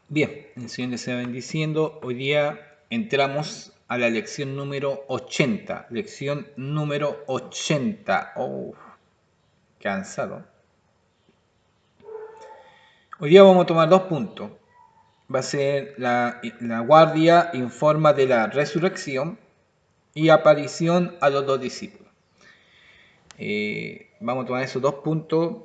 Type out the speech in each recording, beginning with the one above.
Bien, el Señor les sea bendiciendo. Hoy día entramos a la lección número 80. Lección número 80. Oh, cansado. Hoy día vamos a tomar dos puntos. Va a ser la guardia informa de la resurrección y aparición a los dos discípulos. Vamos a tomar esos dos puntos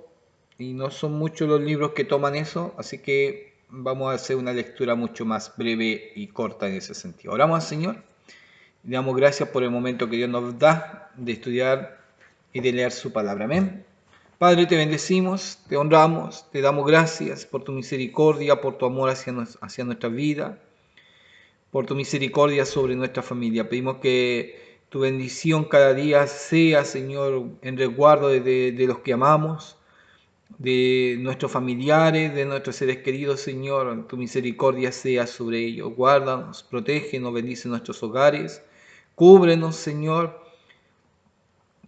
y no son muchos los libros que toman eso, así que vamos a hacer una lectura mucho más breve y corta en ese sentido. Oramos al Señor, le damos gracias por el momento que Dios nos da de estudiar y de leer su palabra. Amén. Padre, te bendecimos, te honramos, te damos gracias por tu misericordia, por tu amor hacia nuestra vida, por tu misericordia sobre nuestra familia. Pedimos que tu bendición cada día sea, Señor, en resguardo de los que amamos, de nuestros familiares, de nuestros seres queridos, Señor. Tu misericordia sea sobre ellos. Guárdanos, protégenos, bendice nuestros hogares. Cúbrenos, Señor,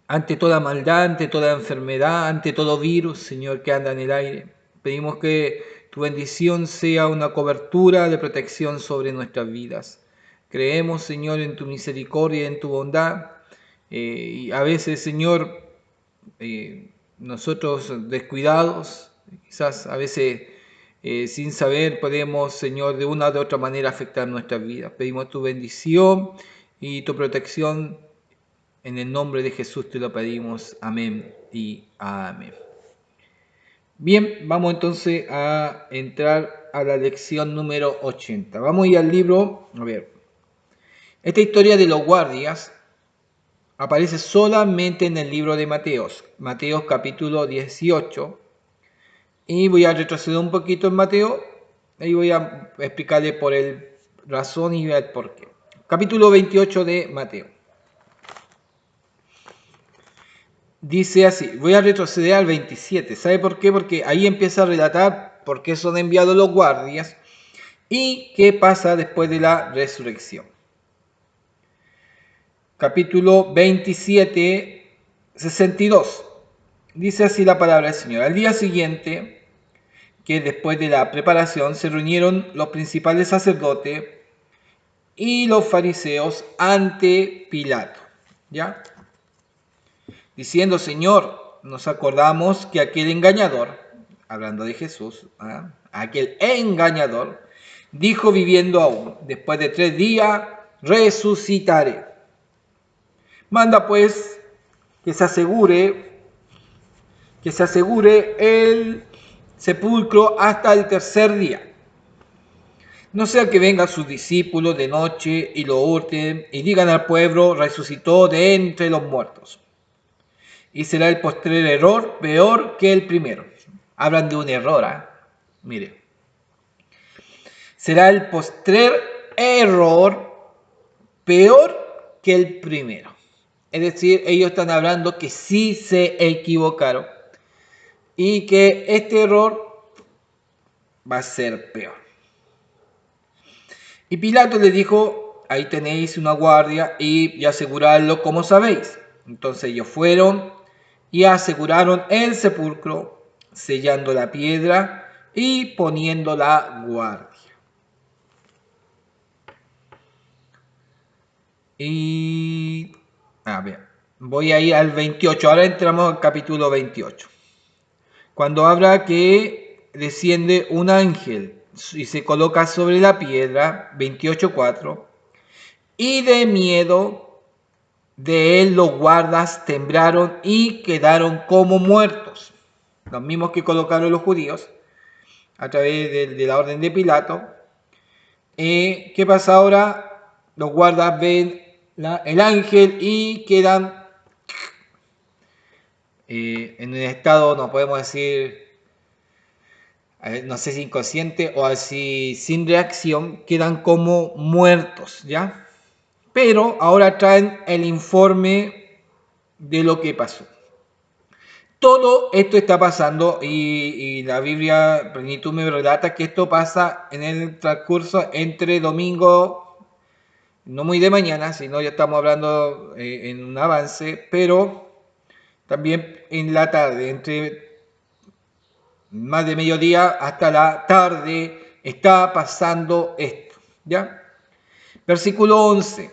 ante toda maldad, ante toda enfermedad, ante todo virus, Señor, que anda en el aire. Pedimos que tu bendición sea una cobertura de protección sobre nuestras vidas. Creemos, Señor, en tu misericordia, en tu bondad. Y a veces, Señor, nosotros descuidados, quizás a veces sin saber podemos, Señor, de una u otra manera afectar nuestras vidas. Pedimos tu bendición y tu protección. En el nombre de Jesús te lo pedimos. Amén y amén. Bien, vamos entonces a entrar a la lección número 80. Vamos a ir al libro, a ver. Esta historia de los guardias aparece solamente en el libro de Mateos, Mateos capítulo 18. Y voy a retroceder un poquito en Mateo y voy a explicarle por el razón y el por qué. Capítulo 28 de Mateo. Dice así, voy a retroceder al 27. ¿Sabe por qué? Porque ahí empieza a relatar por qué son enviados los guardias y qué pasa después de la resurrección. Capítulo 27, 62. Dice así la palabra del Señor. Al día siguiente, que después de la preparación, se reunieron los principales sacerdotes y los fariseos ante Pilato, ¿ya? Diciendo, Señor, nos acordamos que aquel engañador, hablando de Jesús, aquel engañador, dijo viviendo aún, después de 3 días resucitaré. Manda pues que se asegure el sepulcro hasta el tercer día. No sea que vengan sus discípulos de noche y lo hurten y digan al pueblo, resucitó de entre los muertos. Y será el postrer error peor que el primero. Hablan de un error, mire. Será el postrer error peor que el primero. Es decir, ellos están hablando que sí se equivocaron y que este error va a ser peor. Y Pilato le dijo, ahí tenéis una guardia y aseguradlo como sabéis. Entonces ellos fueron y aseguraron el sepulcro, sellando la piedra y poniendo la guardia. Y a ver, voy a ir al 28, ahora entramos al capítulo 28. Cuando habla que desciende un ángel y se coloca sobre la piedra, 28:4, y de miedo de él los guardas temblaron y quedaron como muertos. Los mismos que colocaron los judíos a través de la orden de Pilato. ¿Qué pasa ahora? Los guardas ven el ángel y quedan en un estado, no podemos decir, no sé si inconsciente o así sin reacción, quedan como muertos, ¿ya? Pero ahora traen el informe de lo que pasó. Todo esto está pasando y la Biblia, Plenitud, me relata que esto pasa en el transcurso entre domingo, no muy de mañana, sino ya estamos hablando en un avance, pero también en la tarde, entre más de mediodía hasta la tarde estaba pasando esto. ¿Ya? Versículo 11.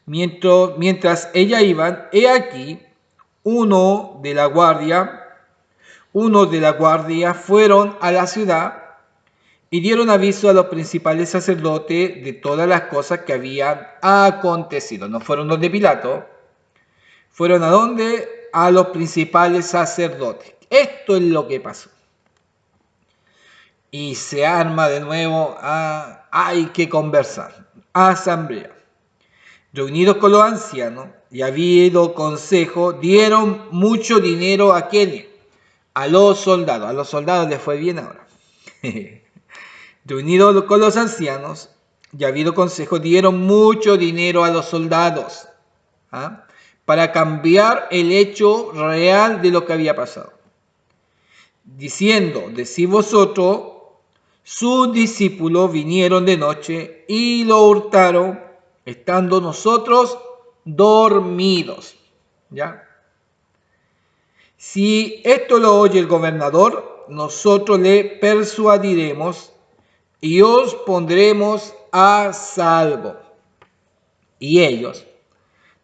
Mientras ellas iban, he aquí, uno de la guardia fueron a la ciudad y dieron aviso a los principales sacerdotes de todas las cosas que habían acontecido. No fueron los de Pilato, fueron a dónde? A los principales sacerdotes. Esto es lo que pasó. Y se arma de nuevo, hay que conversar. Asamblea. Reunidos con los ancianos y habido consejo, dieron mucho dinero a quienes, a los soldados. A los soldados les fue bien ahora. Reunidos con los ancianos y habido consejo, dieron mucho dinero a los soldados para cambiar el hecho real de lo que había pasado. Diciendo, decid vosotros, sus discípulos vinieron de noche y lo hurtaron, estando nosotros dormidos. ¿Ya? Si esto lo oye el gobernador, nosotros le persuadiremos y os pondremos a salvo. Y ellos,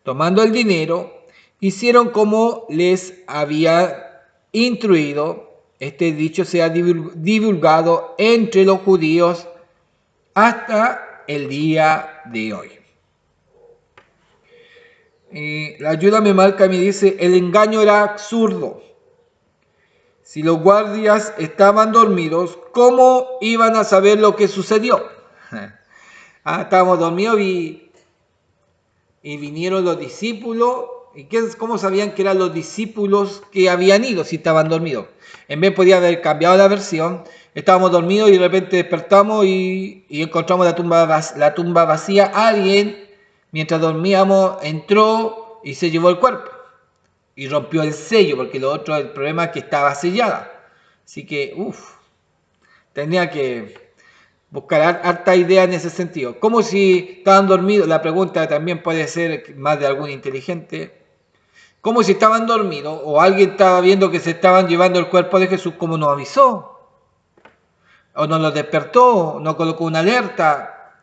tomando el dinero, hicieron como les había instruido. Este dicho se ha divulgado entre los judíos hasta el día de hoy. La ayuda me marca, me dice, el engaño era absurdo. Si los guardias estaban dormidos, ¿cómo iban a saber lo que sucedió? Estábamos dormidos y vinieron los discípulos. ¿Y cómo sabían que eran los discípulos que habían ido si estaban dormidos? En vez podía haber cambiado la versión. Estábamos dormidos y de repente despertamos y encontramos la tumba vacía. Alguien, mientras dormíamos, entró y se llevó el cuerpo. Y rompió el sello, porque el problema es que estaba sellada. Así que, tenía que buscar harta idea en ese sentido. ¿Cómo si estaban dormidos? La pregunta también puede ser más de algún inteligente. ¿Cómo si estaban dormidos o alguien estaba viendo que se estaban llevando el cuerpo de Jesús? ¿Cómo nos avisó? ¿O nos lo despertó? ¿No colocó una alerta?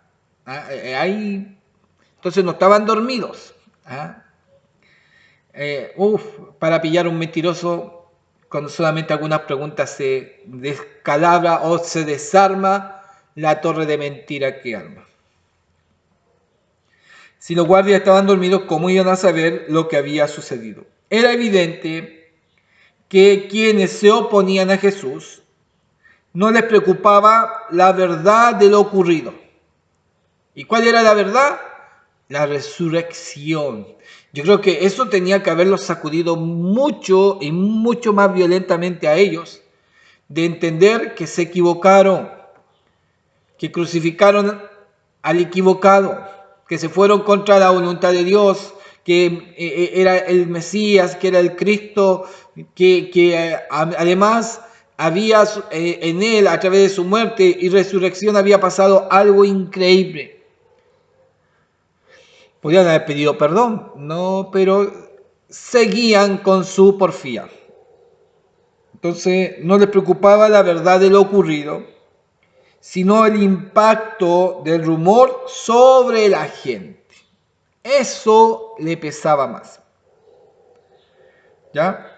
Entonces no estaban dormidos. Para pillar a un mentiroso, con solamente algunas preguntas se descalabra o se desarma la torre de mentira que arma. Si los guardias estaban dormidos, ¿cómo iban a saber lo que había sucedido? Era evidente que quienes se oponían a Jesús no les preocupaba la verdad de lo ocurrido. ¿Y cuál era la verdad? La resurrección. Yo creo que eso tenía que haberlos sacudido mucho y mucho más violentamente a ellos, de entender que se equivocaron, que crucificaron al equivocado, que se fueron contra la voluntad de Dios, que era el Mesías, que era el Cristo, que además había en él, a través de su muerte y resurrección, había pasado algo increíble. Podían haber pedido perdón, no, pero seguían con su porfía. Entonces no les preocupaba la verdad de lo ocurrido, sino el impacto del rumor sobre la gente. Eso le pesaba más. ¿Ya?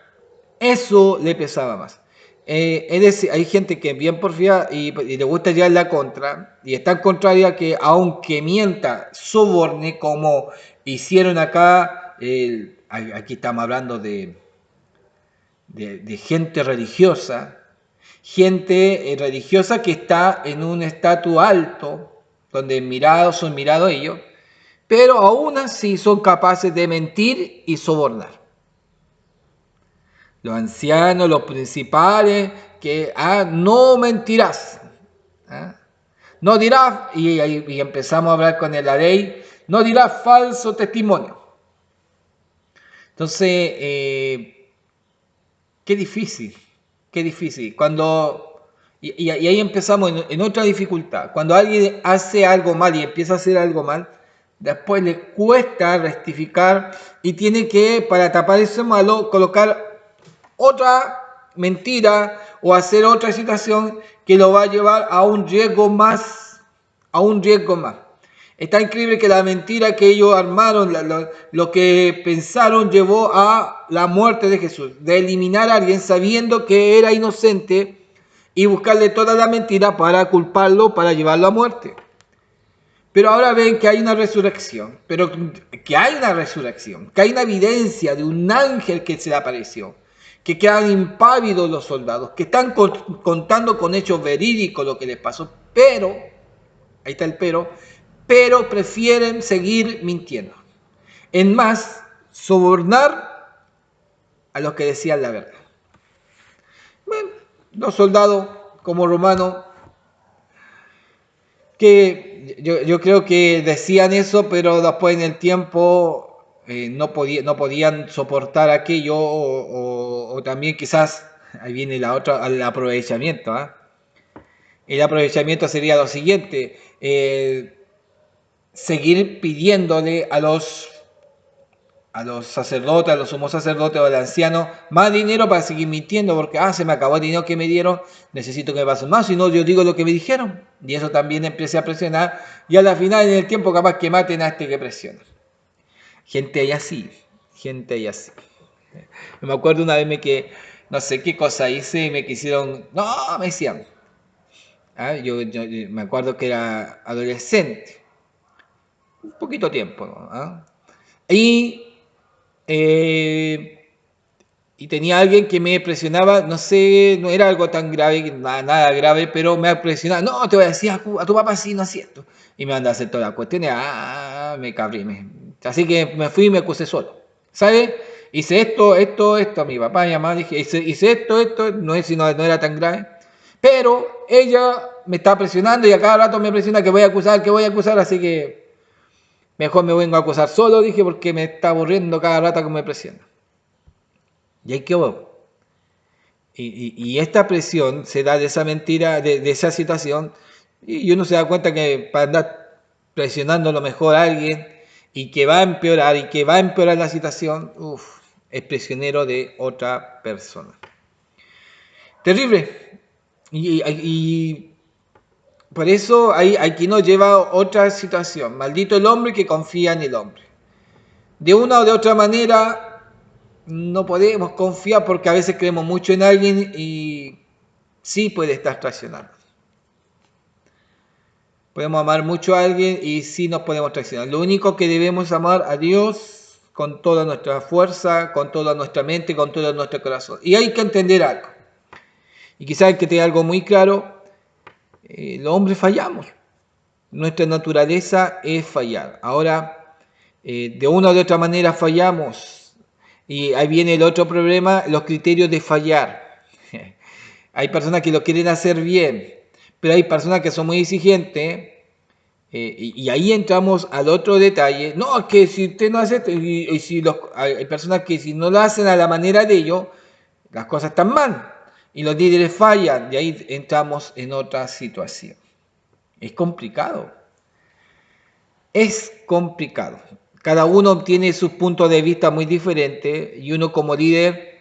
Eso le pesaba más. Es decir, hay gente que es bien porfía y le gusta llevar la contra, y es tan contraria que aunque mienta, soborne, como hicieron acá, aquí estamos hablando de gente religiosa, religiosa que está en un estatus alto, donde son mirados ellos, pero aún así son capaces de mentir y sobornar. Los ancianos, los principales, que no mentirás. No dirás, y empezamos a hablar con la ley, no dirás falso testimonio. Entonces, qué difícil. Y ahí empezamos en otra dificultad. Cuando alguien hace algo mal y empieza a hacer algo mal, después le cuesta rectificar y tiene que, para tapar eso malo, colocar otra mentira o hacer otra situación que lo va a llevar a un riesgo más, Es tan increíble que la mentira que ellos armaron, lo que pensaron, llevó a la muerte de Jesús, de eliminar a alguien sabiendo que era inocente y buscarle toda la mentira para culparlo, para llevarlo a muerte. Pero ahora ven que hay una resurrección, que hay una evidencia de un ángel que se le apareció, que quedan impávidos los soldados, que están contando con hechos verídicos lo que les pasó, pero, ahí está el pero prefieren seguir mintiendo. En más, sobornar a los que decían la verdad. Bueno, los soldados, como romanos, que yo creo que decían eso, pero después en el tiempo no podían soportar aquello, o también quizás, ahí viene el aprovechamiento. El aprovechamiento sería lo siguiente, seguir pidiéndole a los sacerdotes, a los sumos sacerdotes o al anciano más dinero para seguir mintiendo, porque se me acabó el dinero que me dieron, necesito que me pasen más, si no yo digo lo que me dijeron, y eso también empecé a presionar, y a la final en el tiempo capaz que maten a este que presiona. Gente ahí así. Me acuerdo una vez que no sé qué cosa hice y me quisieron, no, me decían, yo me acuerdo que era adolescente, un poquito tiempo, ¿no? Y tenía alguien que me presionaba, no sé, no era algo tan grave, nada grave, pero me presionaba, no, te voy a decir a tu papá si no es cierto. Y me mandó a hacer toda la cuestión y me cabrí. Así que me fui y me acusé solo. ¿Sabes? Hice esto, a mi papá y a mi mamá dije, hice esto, no era tan grave. Pero ella me está presionando y a cada rato me presiona que voy a acusar, así que mejor me vengo a acusar solo, dije, porque me está aburriendo cada rato que me presiona. Y ahí quedó. Y esta presión se da de esa mentira, de esa situación, y uno se da cuenta que para andar presionando a lo mejor a alguien y que va a empeorar la situación, es prisionero de otra persona. Terrible. Y por eso aquí nos lleva otra situación. Maldito el hombre que confía en el hombre. De una o de otra manera no podemos confiar porque a veces creemos mucho en alguien y sí puede estar traicionando. Podemos amar mucho a alguien y sí nos podemos traicionar. Lo único que debemos amar a Dios con toda nuestra fuerza, con toda nuestra mente, con todo nuestro corazón. Y hay que entender algo. Y quizás hay que tener algo muy claro. Los hombres fallamos. Nuestra naturaleza es fallar. Ahora, de una o de otra manera fallamos. Y ahí viene el otro problema, los criterios de fallar. Hay personas que lo quieren hacer bien, pero hay personas que son muy exigentes, y ahí entramos al otro detalle. No, es que si usted no hace esto, hay personas que si no lo hacen a la manera de ellos, las cosas están mal. Y los líderes fallan, y ahí entramos en otra situación. Es complicado. Cada uno tiene sus puntos de vista muy diferentes y uno como líder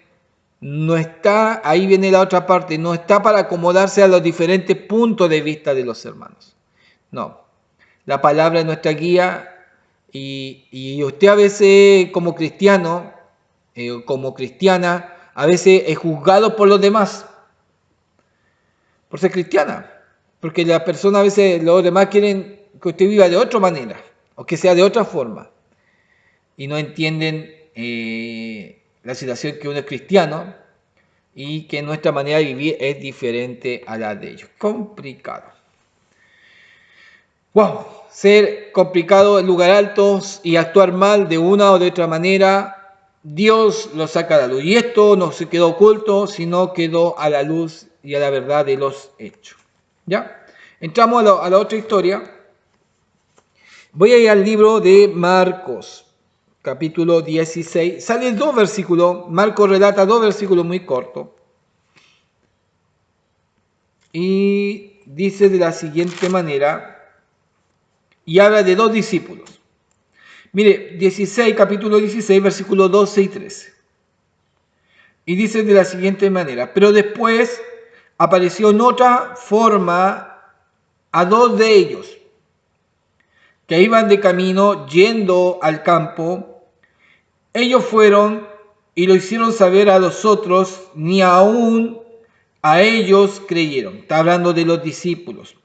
no está, ahí viene la otra parte, no está para acomodarse a los diferentes puntos de vista de los hermanos. No, la palabra es nuestra guía y usted a veces como cristiano, como cristiana, a veces es juzgado por los demás, por ser cristiana, porque las personas a veces, los demás quieren que usted viva de otra manera o que sea de otra forma. Y no entienden la situación que uno es cristiano y que nuestra manera de vivir es diferente a la de ellos. Complicado. ¡Wow! Ser complicado en lugar altos y actuar mal de una o de otra manera, Dios lo saca a la luz. Y esto no se quedó oculto, sino quedó a la luz y a la verdad de los hechos. ¿Ya? Entramos a la otra historia. Voy a ir al libro de Marcos, capítulo 16. Salen dos versículos. Marcos relata dos versículos muy cortos. Y dice de la siguiente manera, y habla de dos discípulos. Mire, capítulo 16, versículos 12 y 13. Y dice de la siguiente manera: pero después apareció en otra forma a dos de ellos, que iban de camino yendo al campo. Ellos fueron y lo hicieron saber a los otros, ni aún a ellos creyeron. Está hablando de los discípulos.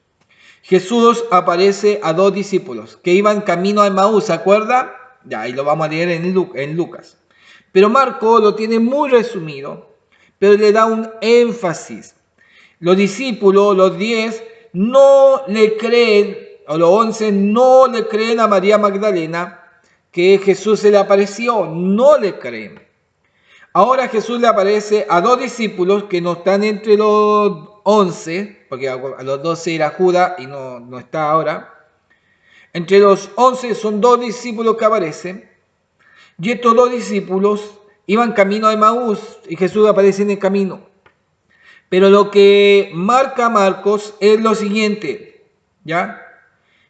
Jesús aparece a dos discípulos que iban camino a Emaús, ¿se acuerda? Ya, ahí lo vamos a leer en Lucas. Pero Marco lo tiene muy resumido, pero le da un énfasis. Los discípulos, los 10, no le creen, o los 11 no le creen a María Magdalena que Jesús se le apareció, no le creen. Ahora Jesús le aparece a dos discípulos que no están entre los 11, porque a los 12 era Judas y no está ahora. Entre los 11 son dos discípulos que aparecen, y estos dos discípulos iban camino a Emaús y Jesús aparece en el camino. Pero lo que marca Marcos es lo siguiente, ¿ya?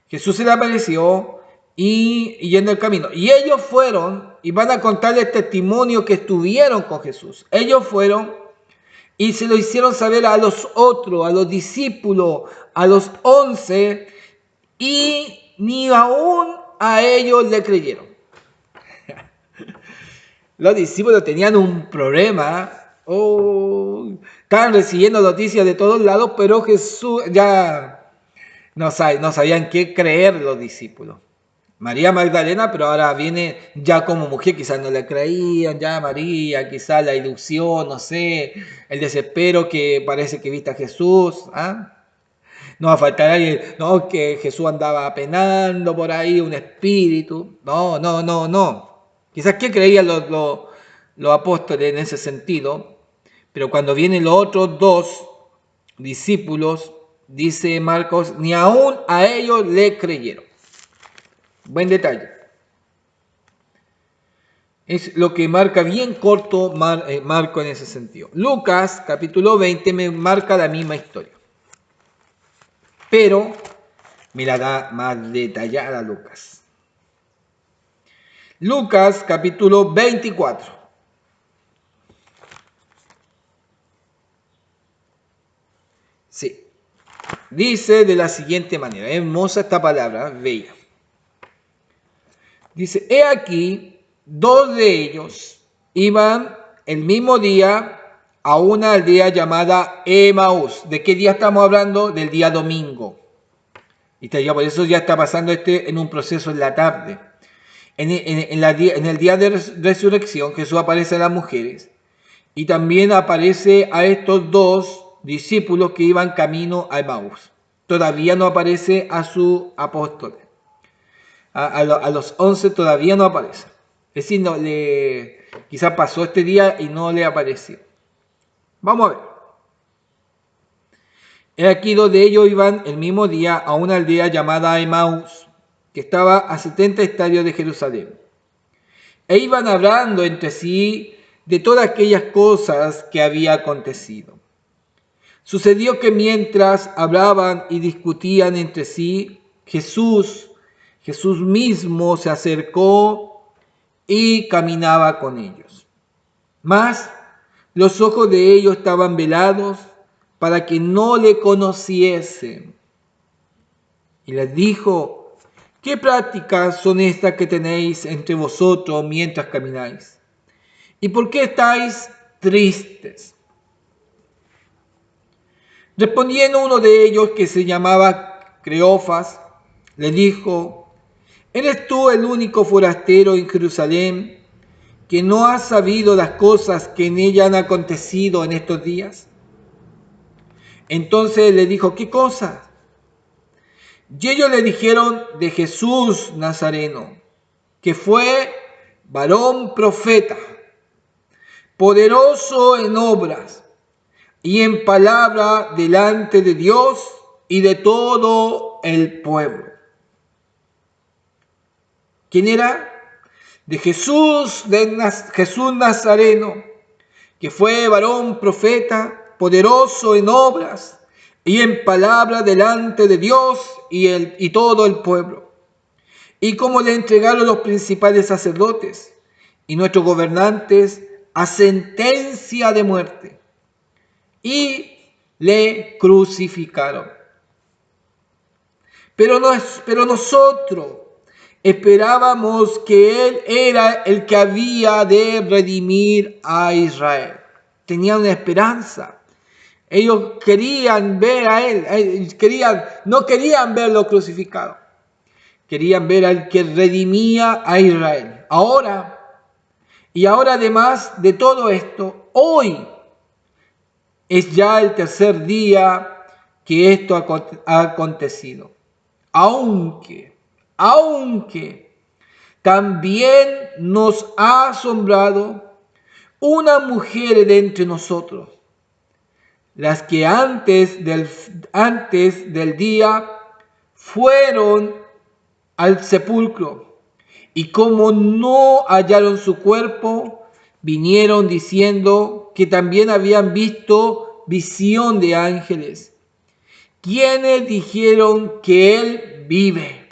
Jesús se le apareció y yendo el camino. Y ellos fueron y van a contarle el testimonio que estuvieron con Jesús. Ellos fueron y se lo hicieron saber a los otros, a los discípulos, a los 11, y ni aún a ellos le creyeron. Los discípulos tenían un problema. Estaban recibiendo noticias de todos lados, pero Jesús ya no sabían qué creer los discípulos. María Magdalena, pero ahora viene ya como mujer, quizás no le creían, ya María, quizás la ilusión, no sé, el desespero que parece que viste a Jesús. No va a faltar alguien, no, que Jesús andaba penando por ahí, un espíritu. No. Quizás que creían los apóstoles en ese sentido, pero cuando vienen los otros dos discípulos, dice Marcos, ni aún a ellos le creyeron. Buen detalle. Es lo que marca bien corto Marco en ese sentido. Lucas, capítulo 20, me marca la misma historia, pero me la da más detallada Lucas. Lucas, capítulo 24. Sí. Dice de la siguiente manera, hermosa esta palabra, bella. Dice, he aquí, dos de ellos iban el mismo día a una aldea llamada Emaús. ¿De qué día estamos hablando? Del día domingo. Y por eso ya está pasando en un proceso en la tarde. En el día de resurrección, Jesús aparece a las mujeres y también aparece a estos dos discípulos que iban camino a Emaús. Todavía no aparece a sus apóstoles. A los 11 todavía no aparece. Es decir, quizás pasó este día y no le apareció. Vamos a ver. Aquí dos de ellos iban el mismo día a una aldea llamada Emaús, que estaba a 70 estadios de Jerusalén. E iban hablando entre sí de todas aquellas cosas que había acontecido. Sucedió que mientras hablaban y discutían entre sí, Jesús mismo se acercó y caminaba con ellos. Mas los ojos de ellos estaban velados para que no le conociesen. Y les dijo, ¿qué prácticas son estas que tenéis entre vosotros mientras camináis? ¿Y por qué estáis tristes? Respondiendo uno de ellos, que se llamaba Cleofas, le dijo, ¿eres tú el único forastero en Jerusalén que no has sabido las cosas que en ella han acontecido en estos días? Entonces le dijo, ¿qué cosas? Y ellos le dijeron de Jesús Nazareno, que fue varón profeta, poderoso en obras y en palabra delante de Dios y de todo el pueblo. ¿Quién era? De Jesús Nazareno, que fue varón profeta, poderoso en obras y en palabra delante de Dios y todo el pueblo. Y como le entregaron los principales sacerdotes y nuestros gobernantes a sentencia de muerte y le crucificaron. Pero nosotros esperábamos que Él era el que había de redimir a Israel. Tenían una esperanza. Ellos querían ver a Él, no querían verlo crucificado. Querían ver al que redimía a Israel. Ahora además de todo esto, hoy es ya el tercer día que esto ha acontecido. Aunque también nos ha asombrado una mujer de entre nosotros, las que antes del día fueron al sepulcro, y como no hallaron su cuerpo, vinieron diciendo que también habían visto visión de ángeles, quienes dijeron que Él vive.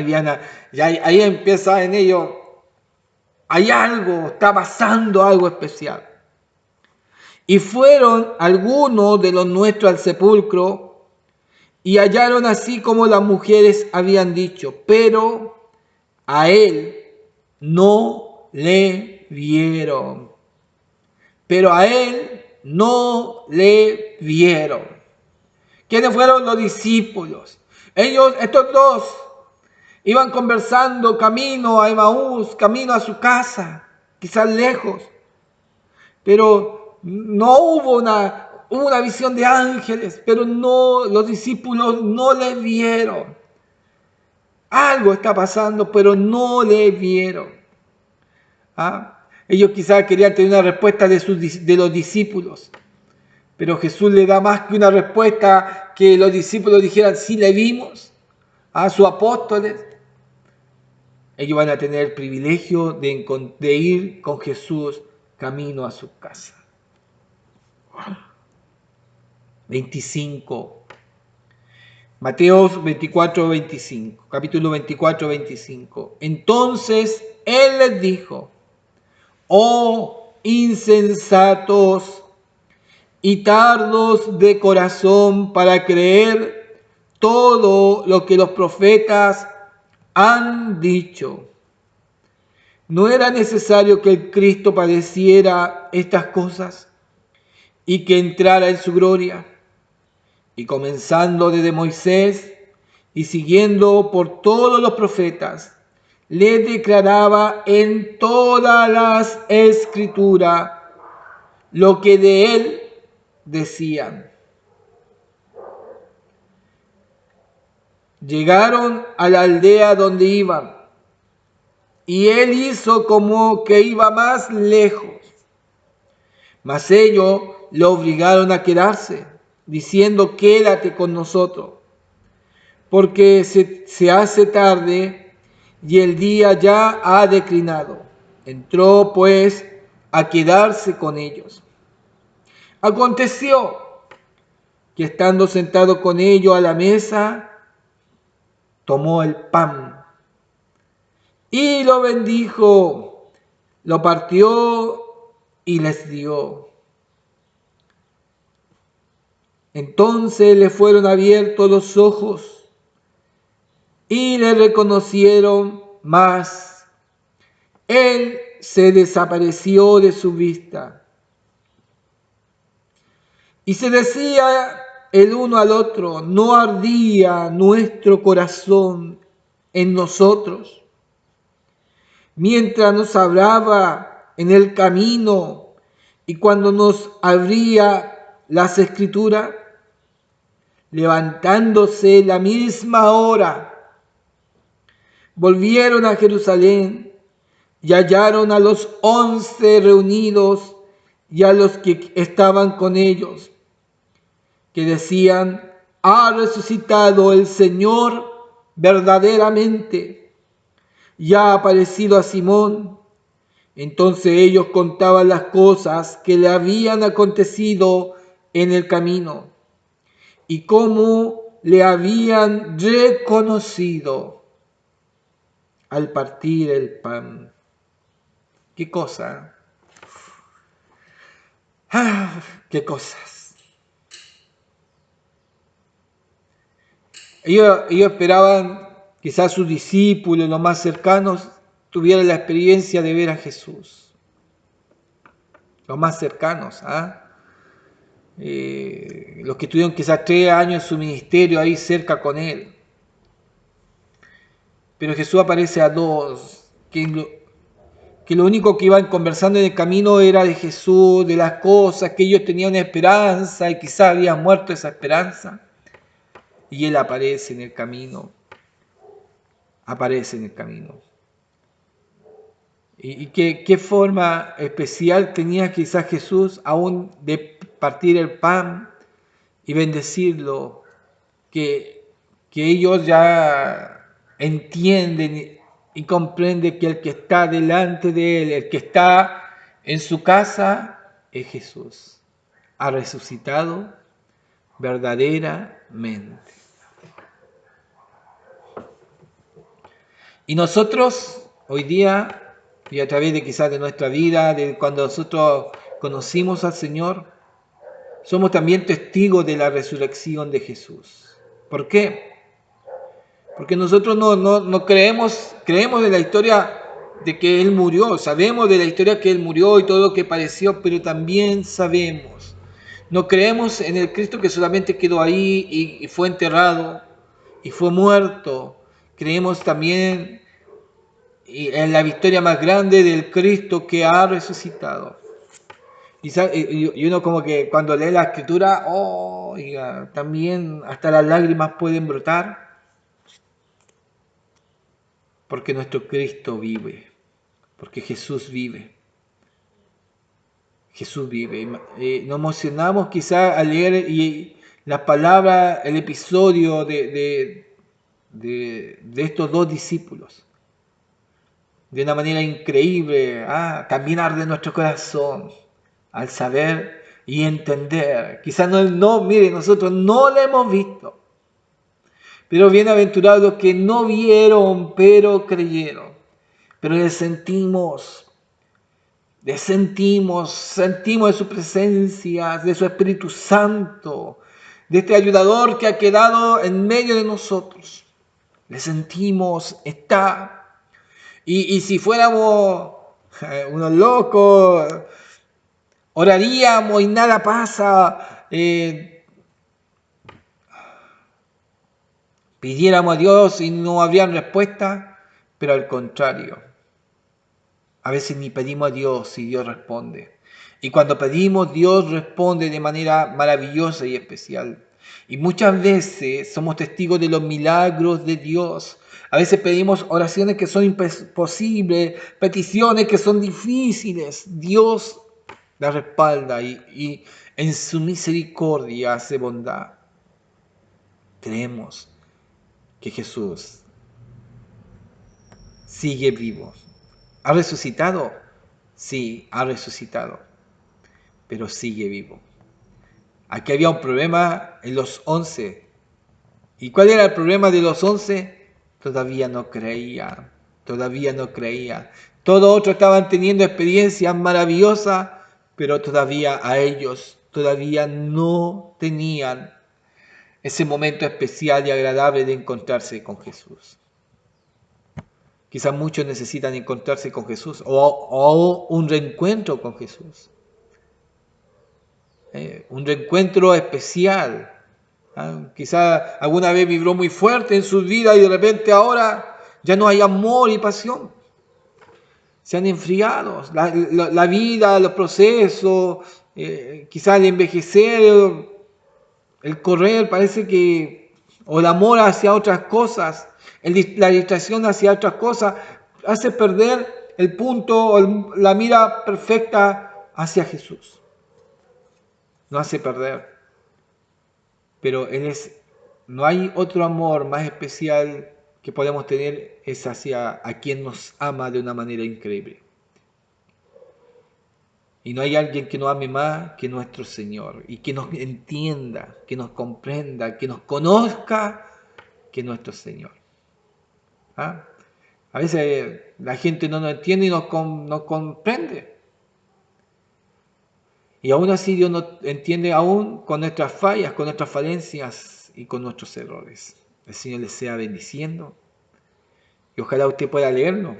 Diana, ya ahí empieza en ello. Hay algo, está pasando algo especial. Y fueron algunos de los nuestros al sepulcro y hallaron así como las mujeres habían dicho, pero a Él no le vieron. Pero a Él no le vieron. ¿Quiénes fueron los discípulos? Estos dos, iban conversando camino a Emaús, camino a su casa, quizás lejos. Pero no hubo una visión de ángeles, pero los discípulos no le vieron. Algo está pasando, pero no le vieron. Ellos quizás querían tener una respuesta de los discípulos, pero Jesús le da más que una respuesta que los discípulos dijeran, sí le vimos, a sus apóstoles. Ellos van a tener el privilegio de ir con Jesús camino a su casa. 25. Mateo 24, 25. Capítulo 24, 25. Entonces Él les dijo, oh insensatos y tardos de corazón para creer todo lo que los profetas han dicho. ¿No era necesario que el Cristo padeciera estas cosas y que entrara en su gloria? Y comenzando desde Moisés y siguiendo por todos los profetas, le declaraba en todas las escrituras lo que de él decían. Llegaron a la aldea donde iban, y él hizo como que iba más lejos. Mas ellos lo obligaron a quedarse, diciendo, quédate con nosotros, porque se hace tarde y el día ya ha declinado. Entró pues a quedarse con ellos. Aconteció que estando sentado con ellos a la mesa, tomó el pan y lo bendijo, lo partió y les dio. Entonces le fueron abiertos los ojos y le reconocieron, mas él se desapareció de su vista. Y se decía el uno al otro, ¿no ardía nuestro corazón en nosotros mientras nos hablaba en el camino y cuando nos abría las escrituras? Levantándose la misma hora, volvieron a Jerusalén y hallaron a los 11 reunidos y a los que estaban con ellos, que decían, ha resucitado el Señor verdaderamente, y ha aparecido a Simón. Entonces ellos contaban las cosas que le habían acontecido en el camino y cómo le habían reconocido al partir el pan. ¿Qué cosa? ¡Ah! ¡Qué cosas! Ellos esperaban, quizás sus discípulos, los más cercanos, tuvieran la experiencia de ver a Jesús. Los más cercanos, los que tuvieron quizás 3 años en su ministerio ahí cerca con él. Pero Jesús aparece a 2, que lo único que iban conversando en el camino era de Jesús, de las cosas, que ellos tenían esperanza y quizás habían muerto esa esperanza. Y Él aparece en el camino, aparece en el camino. ¿Y qué forma especial tenía quizás Jesús aún de partir el pan y bendecirlo? Que ellos ya entienden y comprenden que el que está delante de Él, el que está en su casa, es Jesús. Ha resucitado verdaderamente. Y nosotros, hoy día, y a través de quizás de nuestra vida, de cuando nosotros conocimos al Señor, somos también testigos de la resurrección de Jesús. ¿Por qué? Porque nosotros no creemos de la historia de que Él murió, sabemos de la historia que Él murió y todo lo que padeció, pero también sabemos, no creemos en el Cristo que solamente quedó ahí y fue enterrado y fue muerto. Creemos también en la victoria más grande del Cristo que ha resucitado. Y uno como que cuando lee la escritura, también hasta las lágrimas pueden brotar, porque nuestro Cristo vive, porque Jesús vive. Jesús vive. Nos emocionamos quizás al leer las palabras, el episodio de estos 2 discípulos. De una manera increíble, también arde nuestro corazón al saber y entender. Quizás mire, nosotros no lo hemos visto, pero bienaventurados los que no vieron, pero creyeron. Pero sentimos de su presencia, de su Espíritu Santo, de este ayudador que ha quedado en medio de nosotros. Le sentimos, está. Y si fuéramos unos locos, oraríamos y nada pasa, pidiéramos a Dios y no habría respuesta, pero al contrario. A veces ni pedimos a Dios y Dios responde. Y cuando pedimos, Dios responde de manera maravillosa y especial. Y muchas veces somos testigos de los milagros de Dios. A veces pedimos oraciones que son imposibles, peticiones que son difíciles. Dios la respalda y en su misericordia hace bondad. Creemos que Jesús sigue vivo. ¿Ha resucitado? Sí, ha resucitado, pero sigue vivo. Aquí había un problema en los 11. ¿Y cuál era el problema de los 11? Todavía no creía. Todos otros estaban teniendo experiencias maravillosas, pero todavía a ellos todavía no tenían ese momento especial y agradable de encontrarse con Jesús. Quizás muchos necesitan encontrarse con Jesús o un reencuentro con Jesús. Un reencuentro especial. Quizás alguna vez vibró muy fuerte en su vida y de repente ahora ya no hay amor y pasión. Se han enfriado. La vida, los procesos, quizás el envejecer, el correr, parece que, o el amor hacia otras cosas, la distracción hacia otras cosas, hace perder el punto o la mira perfecta hacia Jesús. Lo hace perder. Pero no hay otro amor más especial que podemos tener, es hacia a quien nos ama de una manera increíble. Y no hay alguien que nos ame más que nuestro Señor y que nos entienda, que nos comprenda, que nos conozca que nuestro Señor. A veces la gente no nos entiende y no comprende. Y aún así Dios nos entiende aún con nuestras fallas, con nuestras falencias y con nuestros errores. El Señor les sea bendiciendo. Y ojalá usted pueda leerlo.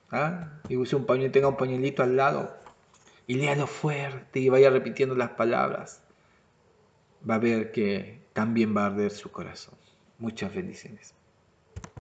¿Ah? Y use un pañuelo, tenga un pañuelito al lado. Y léalo fuerte y vaya repitiendo las palabras. Va a ver que también va a arder su corazón. Muchas bendiciones.